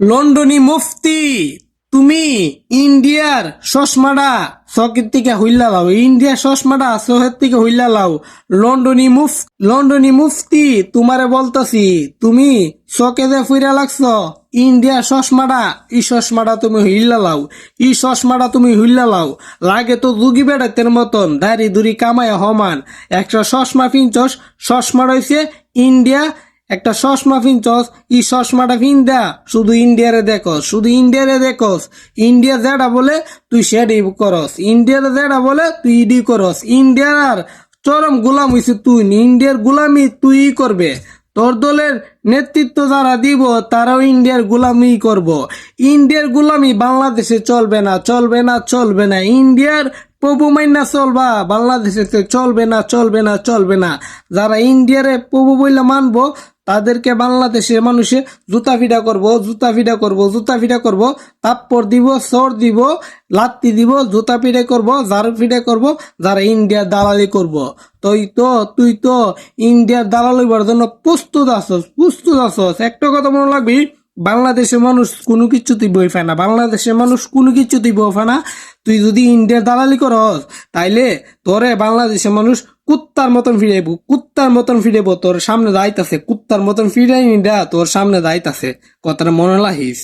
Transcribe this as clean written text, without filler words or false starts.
লন্ডনী মুফতি, তুমি ইন্ডিয়ার চশমাটা চকের থেকে হইলা লাও। ইন্ডিয়ার চশমাটা চোখের থেকে হইলা লাও। লন্ডনী মুফতি, তোমারে বলতাছি, তুমি চকে যে ফুইরা লাগছ ইন্ডিয়ার চশমাটা, এই চশমাটা তুমি হইলা লাও। এই চশমাটা তুমি হইলা লাও। লাগে তো যুগি বেড়াতের মতন দাড়ি দুড়ি কামায় হমান। একটা চশমা পিনছস, চশমা রয়েছে ইন্ডিয়া। একটা চশমা পিনছস, ই চশমাটা পিন্দা শুধু ইন্ডিয়ারে দেখস, শুধু ইন্ডিয়ারে দেখস। ইন্ডিয়া যেটা বলে তুই সেটাই করস, ইন্ডিয়ারে যেটা বলে তুই ইডি করস। ইন্ডিয়ার আর চরম গোলাম হইছে তুই, ইন্ডিয়ার গোলামি তুই করবে। তোর দলের নেতৃত্ব যারা দিব তারাও ইন্ডিয়ার গোলামি করব। ইন্ডিয়ার গোলামি বাংলাদেশে চলবে না, চলবে না, চলবে না। ইন্ডিয়ার প্রভু মাইনা চলবা, বাংলাদেশে চলবে না, চলবে না, চলবে না। যারা ইন্ডিয়ারে প্রভু বইলে মানবো তাদেরকে বাংলাদেশের মানুষে জুতা ফিটা করব, জুতা ফিটা করব, জুতা ফিটা করব, তাপ্পর দিব, সর দিব, লাত্তি দিব, জুতা ফিটে করব, ঝাড়ু ফিটে করব, যারা ইন্ডিয়ার দালালি করব। তুই তো ইন্ডিয়ার দালাল হইবার জন্য প্রস্তুত আছস, প্রস্তুত আছস। একটা কথা মনে রাখবি, বাংলাদেশের মানুষ কোনো কিছুতেই বই পায় না, বাংলাদেশের মানুষ কোনো কিছুতেই বই পায় না। তুই যদি ইন্ডিয়ার দালালি করস তাইলে তোরে বাংলাদেশের মানুষ কুত্তার মতন ফিরাইব, কুত্তার মতন ফিরাইব। তোর সামনে দায়িত্ব আছে, কুত্তার মতন ফিরাই তোর সামনে দায়িত্ব আছে। কথাটা মনে রাখিস।